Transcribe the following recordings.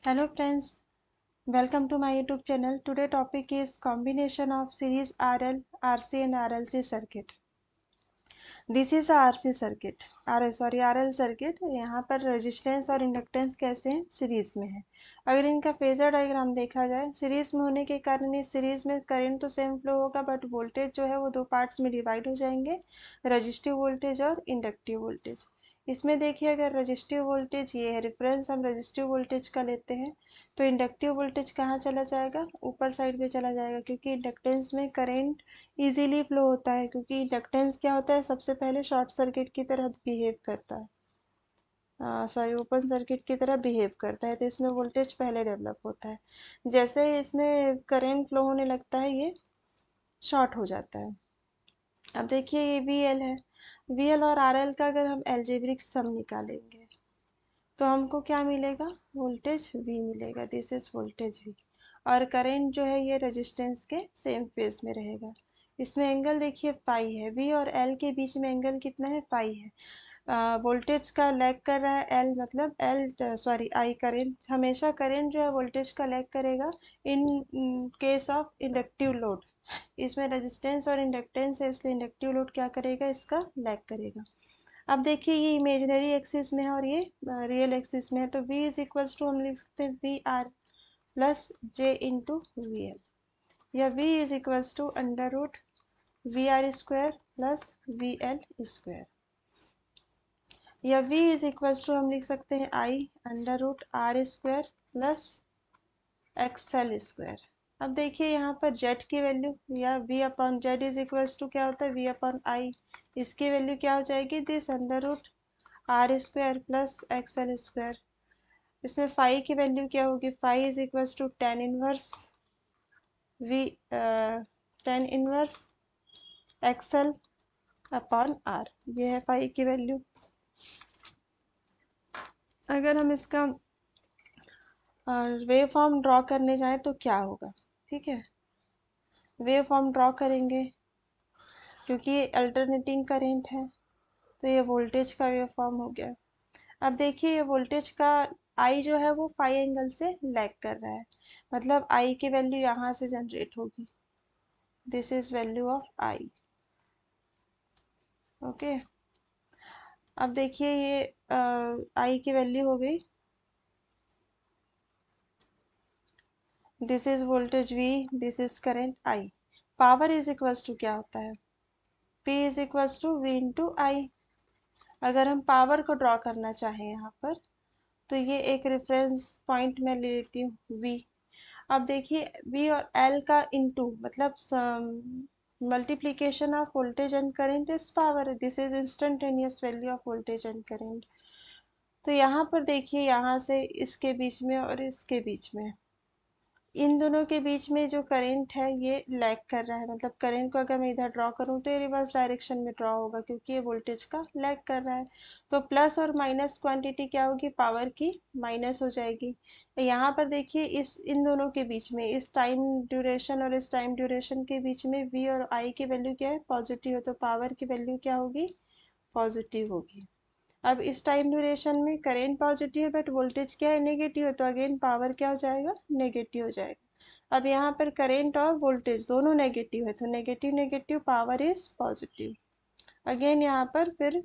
Hello friends, welcome to my YouTube channel. Today topic is combination of series RL, RC and RLC circuit. This is a RC circuit, RL circuit. यहाँ पर resistance और inductance कैसे हैं, series में है। अगर इनका phasor diagram देखा जाए, सीरीज में होने के कारण इस सीरीज में करंट तो सेम फ्लो होगा, बट वोल्टेज जो है वो दो पार्ट्स में डिवाइड हो जाएंगे, रजिस्टिव वोल्टेज और इंडक्टिव वोल्टेज। इसमें देखिए, अगर रजिस्टिव वोल्टेज ये है, रेफरेंस हम रजिस्टिव वोल्टेज का लेते हैं, तो इंडक्टिव वोल्टेज कहाँ चला जाएगा, ऊपर साइड पे चला जाएगा, क्योंकि इंडक्टेंस में करंट इजीली फ्लो होता है। क्योंकि इंडक्टेंस क्या होता है, सबसे पहले शॉर्ट सर्किट की तरह बिहेव करता है, ओपन सर्किट की तरह बिहेव करता है, तो इसमें वोल्टेज पहले डेवलप होता है। जैसे ही इसमें करंट फ्लो होने लगता है, ये शॉर्ट हो जाता है। अब देखिए, ये वी एल है। वी एल और आर एल का अगर हम एल्जेब्रिक सम निकालेंगे तो हमको क्या मिलेगा, वोल्टेज वी मिलेगा। This is voltage we. और करंट जो है ये रेजिस्टेंस के सेम फेज में रहेगा। इसमें एंगल देखिए पाई है, वी और एल के बीच में एंगल कितना है, पाई है। वोल्टेज का लैग कर रहा है एल, मतलब आई करंट, हमेशा करंट जो है वोल्टेज का लैग करेगा in case of inductive load. इसमें रेजिस्टेंस और इंडक्टेंस है, इसलिए इंडक्टिव लोड क्या करेगा, इसका लैग करेगा। अब देखिए, ये इमेजिनरी एक्सिस में है और ये रियल एक्सिस में है, तो v इज इक्वल्स टू हम लिख सकते हैं V R plus J into V L, या v is equals to under root V R square plus V L square, या v इज इक्वल्स टू हम लिख सकते हैं I under root R square plus X L square. अब देखिए, यहाँ पर z की वैल्यू, या v upon Z is equals to क्या होता है, v अपॉन आई, इसकी वैल्यू क्या हो जाएगी, this under root R square plus X L square. इसमें फाई की वैल्यू क्या होगी, phi is equals to V tan inverse XL upon R, ये है फाई की वैल्यू। अगर हम इसका वेव फॉर्म ड्रॉ करने जाएं तो क्या होगा, ठीक है, वेव फॉर्म ड्रॉ करेंगे, क्योंकि ये अल्टरनेटिंग करेंट है, तो ये वोल्टेज का वेव फॉर्म हो गया। अब देखिए, ये वोल्टेज का आई जो है वो फाई एंगल से लैग कर रहा है, मतलब आई की वैल्यू यहाँ से जनरेट होगी। This is value of I. Okay, अब देखिए, ये आई की वैल्यू हो गई, this is voltage V, this is current I. Power is equals to क्या होता है, P is equals to V into I. अगर हम पावर को ड्रॉ करना चाहें यहाँ पर, तो ये एक रेफरेंस पॉइंट मैं ले लेती हूँ V। अब देखिए, V और L का इनटू मतलब multiplication of voltage and current is power, this is instantaneous value of voltage and current. तो यहाँ पर देखिए, यहाँ से इसके बीच में और इसके बीच में, इन दोनों के बीच में जो करंट है ये लैग कर रहा है, मतलब करंट को अगर मैं इधर ड्रॉ करूँ तो ये रिवर्स डायरेक्शन में ड्रॉ होगा, क्योंकि ये वोल्टेज का लैग कर रहा है। तो प्लस और माइनस क्वांटिटी क्या होगी, पावर की माइनस हो जाएगी। तो यहाँ पर देखिए, इस इन दोनों के बीच में, इस टाइम ड्यूरेशन और इस टाइम ड्यूरेशन के बीच में वी और आई की वैल्यू क्या है, पॉजिटिव है, तो पावर की वैल्यू क्या होगी, पॉजिटिव होगी। अब इस टाइम ड्यूरेशन में करेंट पॉजिटिव है, बट वोल्टेज क्या है, नेगेटिव है, तो अगेन पावर क्या हो जाएगा, नेगेटिव हो जाएगा। अब यहाँ पर करेंट और वोल्टेज दोनों नेगेटिव है, तो negative negative power is positive. Again यहाँ पर फिर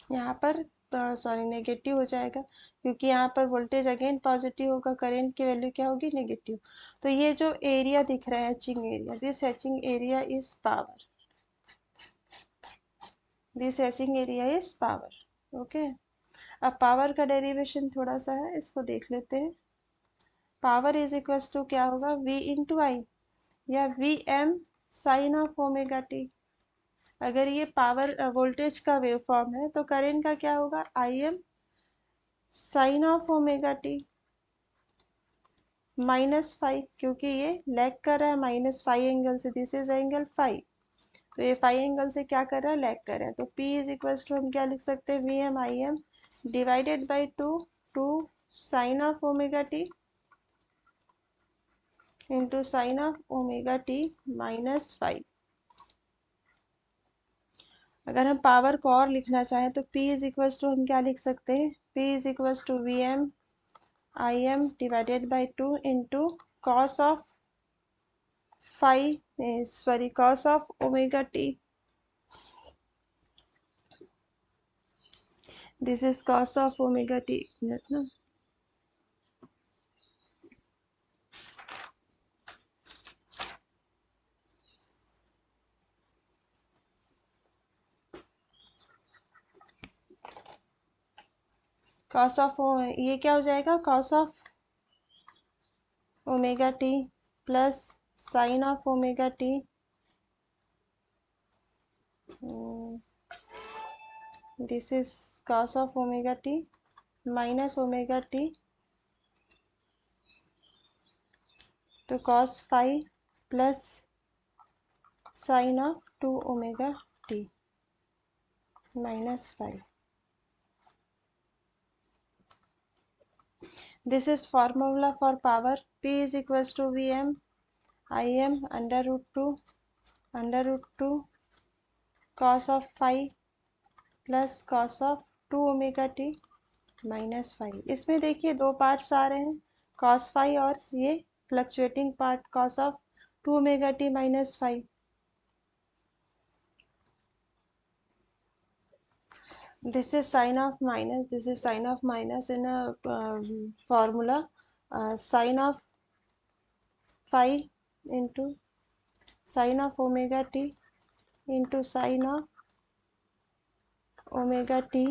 यहाँ पर नेगेटिव हो जाएगा, क्योंकि यहाँ पर वोल्टेज अगेन पॉजिटिव होगा, करंट की वैल्यू क्या होगी, नेगेटिव। तो ये जो एरिया दिख रहा है, etching area, this etching area is power, this etching area is power. Okay, अब पावर का डेरिवेशन थोड़ा सा है, इसको देख लेते हैं। पावर इज इक्वल्स टू क्या होगा, v इंटू आई, या V M sine of omega T. अगर ये पावर वोल्टेज का वेव फॉर्म है, तो करंट का क्या होगा, I M sine of omega T minus five, क्योंकि ये लैग कर रहा है माइनस फाइव एंगल से, दिस इज एंगल फाइव, तो ये फाइव एंगल से क्या कर रहा है, लैग कर रहा है। तो P इज इक्वल्स टू हम क्या लिख सकते हैं, V M I M divided by two sine of omega T into sine of omega T minus five. अगर हम पावर को और लिखना चाहें तो P इज इक्वल्स टू हम क्या लिख सकते हैं, P is equals to V M Im divided by 2 into cos of phi, cos of omega t. This is cos of omega t. No? Cos of ये क्या हो जाएगा, cos of omega T plus sine of omega T, this is cos of omega T minus omega T, तो cos phi plus sine of 2 omega T minus phi. This is formula for power. P is equals to Vm Im under root 2 cos of phi प्लस cos of 2 omega T minus phi. इसमें देखिए दो parts आ रहे हैं, cos phi और ये fluctuating part cos of 2 omega T minus phi. This is sign of minus, this is sign of minus in a formula, sin of phi into sin of omega t into sin of omega t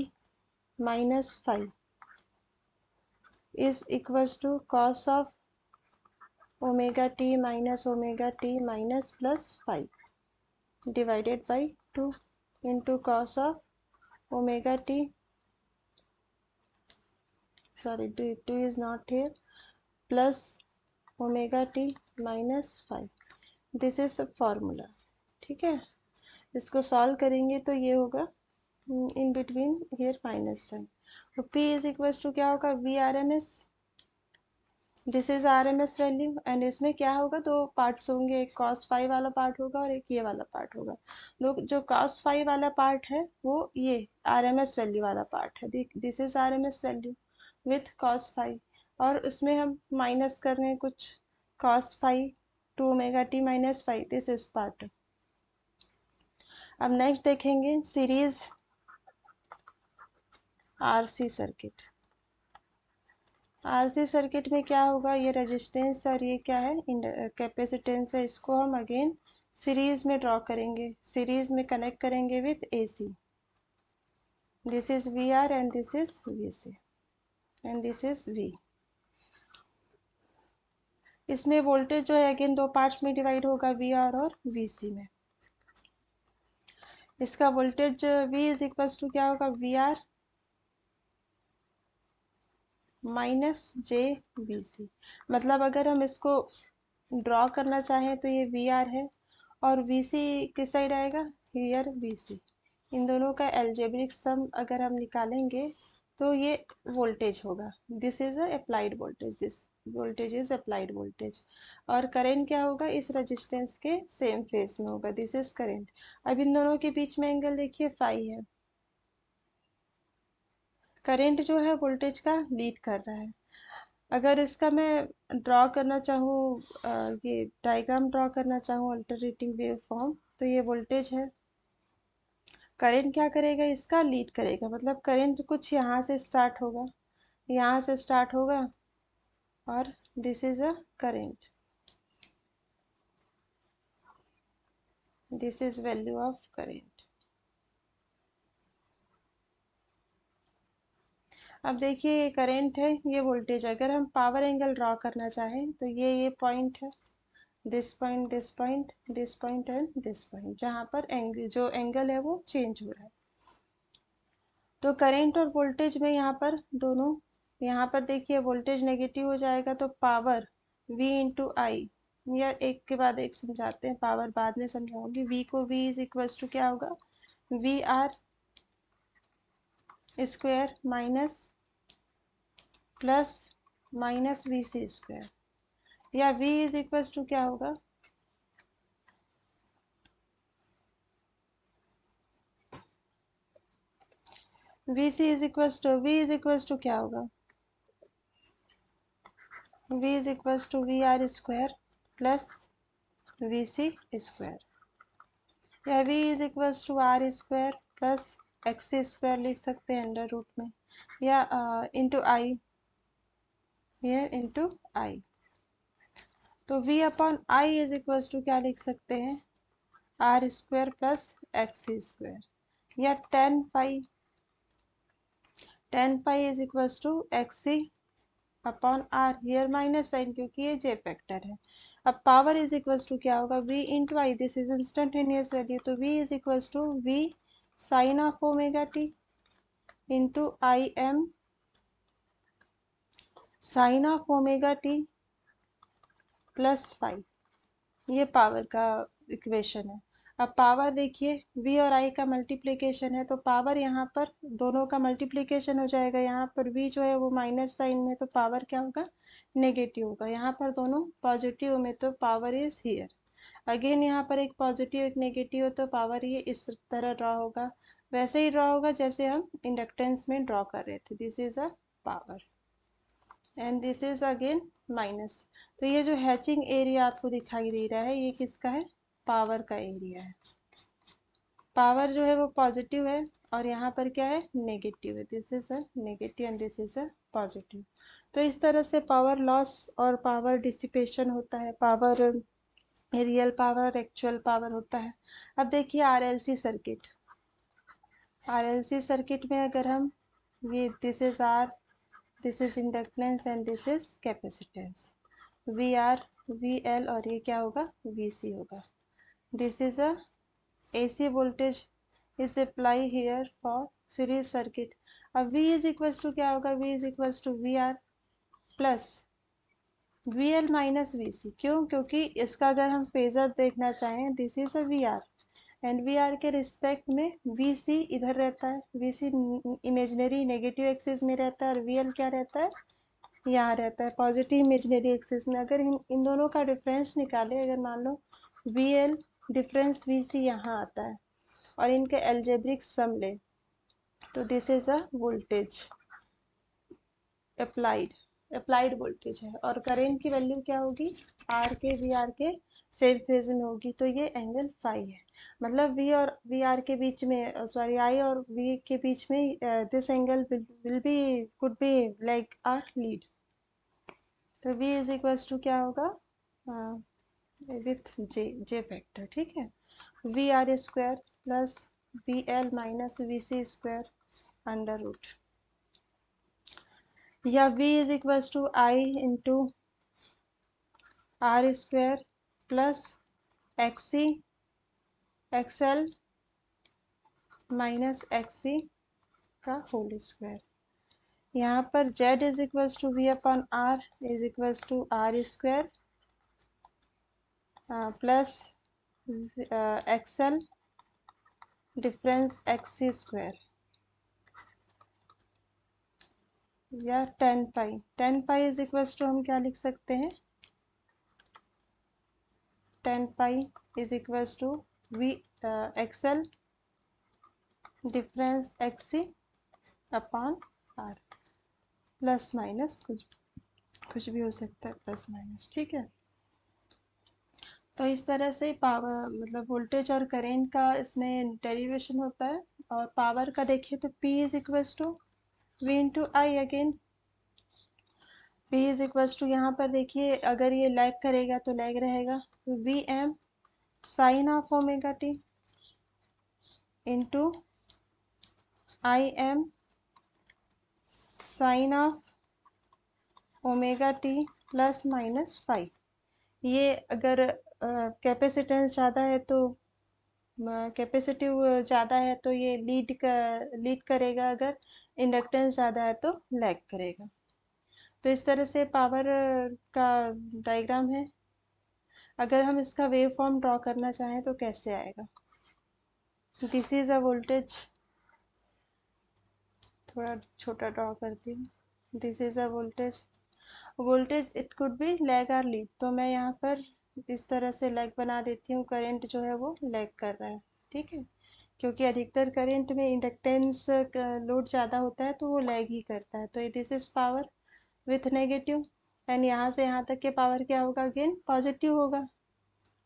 minus phi is equals to cos of omega t minus plus phi divided by 2 into cos of omega t, sorry 2 is not here, plus omega t minus phi. This is formula. ठीक है, इसको solve करेंगे तो ये होगा in between here minus sine. तो P is equals to क्या होगा, V R M S. This is R M S value and इसमें क्या होगा, दो पार्ट्स होंगे, एक कॉस फाई वाला पार्ट होगा और एक ये वाला पार्ट होगा. जो कॉस फाई वाला पार्ट है वो ये आर एम एस वैल्यू वाला पार्ट है. This is R M S value with cos phi, और उसमें हम माइनस कर रहे हैं कुछ cos phi 2 omega T minus phi. This is part. अब नेक्स्ट देखेंगे series RC circuit. RC circuit में क्या होगा, ये रेजिस्टेंस और ये क्या है, कैपेसिटेंस है. इसको हम अगेन सीरीज में ड्रॉ करेंगे, सीरीज में कनेक्ट करेंगे with AC. This is V R and this is V C and this is V. इसमें वोल्टेज जो है अगेन दो पार्ट्स में डिवाइड होगा, वी आर और वी सी में. इसका voltage V is equals to क्या होगा, V R minus J V C. मतलब अगर हम इसको ड्रॉ करना चाहें तो ये वी आर है और वी सी किस साइड आएगा, हियर वी सी. इन दोनों का एल्जेब्रिक सम अगर हम निकालेंगे तो ये वोल्टेज होगा. This is applied voltage, this voltage is applied voltage. और करेंट क्या होगा, इस रेजिस्टेंस के सेम फेस में होगा. This is current. अब इन दोनों के बीच में एंगल देखिए फाई है. करेंट जो है वोल्टेज का लीड कर रहा है. अगर इसका मैं ड्रॉ करना चाहूँ, ये डायग्राम ड्रॉ करना चाहूँ अल्टरनेटिंग वेव फॉर्म, तो ये वोल्टेज है. करंट क्या करेगा, इसका लीड करेगा. मतलब करंट कुछ यहाँ से स्टार्ट होगा, यहाँ से स्टार्ट होगा और this is a current. This is value of current. अब देखिए ये करंट है, ये वोल्टेज. अगर हम पावर एंगल ड्रॉ करना चाहें तो ये पॉइंट है, this point, this point, this point and this point, जहाँ पर एंगल जो एंगल है वो चेंज हो रहा है. तो करंट और वोल्टेज में यहाँ पर दोनों, यहाँ पर देखिए वोल्टेज नेगेटिव हो जाएगा तो पावर V इंटू आई, या एक के बाद एक समझाते हैं, पावर बाद में समझाऊंगी. V को V इज इक्वल्स टू क्या होगा, V R square minus plus minus V C square, या V इज इक्वल्स टू क्या होगा, V C is equals to, V is equals to क्या होगा, V is equals to V R square plus V C square, या V is equals to R square plus X square लिख सकते हैं under root में, या into I, here into I. तो V upon I is equals to क्या लिख सकते हैं, R square plus X square, या tan phi is equals to X C upon R, here minus sine क्योंकि ये जे फैक्टर है। अब पावर इज इक्वल्स टू क्या होगा, v into I, this is instantaneous value, तो v is equals to v sine of omega T into I M sine of omega T plus 5, ये power का equation है। अब power देखिए v और i का मल्टीप्लिकेशन है, तो पावर यहाँ पर दोनों का मल्टीप्लिकेशन हो जाएगा, यहाँ पर v जो है वो माइनस साइन में, तो पावर क्या होगा, नेगेटिव होगा। यहाँ पर दोनों पॉजिटिव में, तो पावर इज हियर। अगेन यहाँ पर एक पॉजिटिव एक नेगेटिव हो, तो पावर ये इस तरह ड्रॉ होगा, वैसे ही ड्रॉ होगा जैसे हम इंडक्टेंस में ड्रॉ कर रहे थे। This is a power and this is again minus. तो ये जो हैचिंग एरिया आपको दिखाई दे रहा है, ये किसका है, पावर का एरिया है। पावर जो है वो पॉजिटिव है और यहाँ पर क्या है, नेगेटिव है। This is a negative and this is a positive. तो इस तरह से पावर लॉस और पावर डिसिपेशन होता है, power real power actual power होता है। अब देखिए आरएलसी सर्किट, आरएलसी सर्किट में अगर हम ये this is R, this is inductance and this is capacitance, V R V L और ये क्या होगा, वी सी होगा। This is a AC voltage is apply here for series circuit. अब V इज इक्वल्स टू क्या होगा, V is equals to V R plus V L minus V C. क्यों, क्योंकि इसका अगर हम फेजर देखना चाहें, this is a V R and we are के रिस्पेक्ट में वी सी इधर रहता है, V C imaginary negative axis में रहता है और वी एल क्या रहता है, यहाँ रहता है पॉजिटिव इमेजनरी एक्सिस में। अगर इन दोनों का डिफरेंस निकाले, अगर मान लो वी एल डिफरेंस वी सी यहाँ आता है और इनके एल्जेब्रिक सम ले, तो this is a voltage applied voltage है, और करेंट की वैल्यू क्या होगी, आर के वी आर के सेम फेज में होगी, तो ये एंगल फाई है। मतलब वी और वी आर के बीच में, सॉरी आई और वी के बीच में this angle will be could be like or lead. तो v इज इक्वल्स टू क्या होगा, विथ जे फैक्टर, ठीक है, V R square plus V L minus V C square under root, या v is equals to I into R square plus X C X L minus X C का whole square. यहाँ पर z is equals to V upon R is equals to R square plus X L difference X C square, या tan phi is equals to हम क्या लिख सकते हैं, tan phi is equals to V X L difference X C upon R, plus minus कुछ भी हो सकता है, प्लस माइनस, ठीक है। तो इस तरह से पावर मतलब वोल्टेज और करेंट का इसमें डेरिवेशन होता है। और पावर का देखिए तो P is equals to V into I, again P is equals to, यहाँ पर देखिए अगर ये लैग करेगा तो लैग रहेगा, V M sine of omega T into I M sine of omega T plus minus 5। ये अगर कैपेसिटेंस ज़्यादा है तो कैपेसिटिव ज़्यादा है तो ये लीड करेगा, अगर इंडक्टेंस ज़्यादा है तो लैग करेगा। तो इस तरह से पावर का डायग्राम है। अगर हम इसका वेव फॉर्म ड्रॉ करना चाहें तो कैसे आएगा, दिस इज अ वोल्टेज, थोड़ा छोटा ड्रॉ करती हूँ, this is a voltage, voltage it could be lag और लीड, तो मैं यहाँ पर इस तरह से लैग बना देती हूँ, करंट जो है वो लैग कर रहा है, ठीक है, क्योंकि अधिकतर करंट में इंडक्टेंस लोड ज़्यादा होता है तो वो लैग ही करता है। तो this is power with negative and यहाँ से यहाँ तक के पावर क्या होगा, अगेन पॉजिटिव होगा।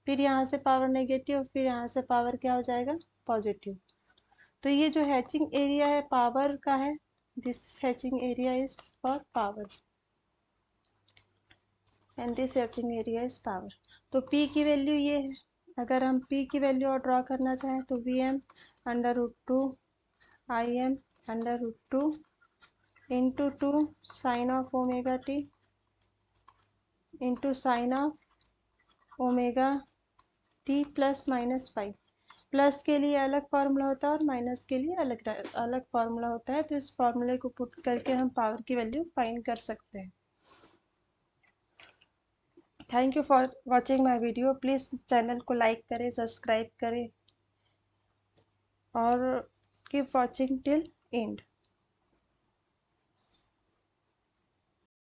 फिर यहाँ से पावर नेगेटिव, फिर यहाँ से पावर क्या हो जाएगा, पॉजिटिव। तो ये जो हैचिंग एरिया है पावर का है, this hatching area is for power and this hatching area is power. तो P की वैल्यू ये है। अगर हम P की वैल्यू और ड्रॉ करना चाहें तो Vm/√2 Im/√2 into 2 sine of omega T into sine of omega T plus minus five. Plus के लिए अलग फार्मूला होता है और माइनस के लिए अलग अलग फार्मूला होता है। तो इस फार्मूले को पुट करके हम पावर की वैल्यू फाइंड कर सकते हैं। Thank you for watching my video. Please channel को लाइक करें, सब्सक्राइब करें और कीप वॉचिंग टिल एंड।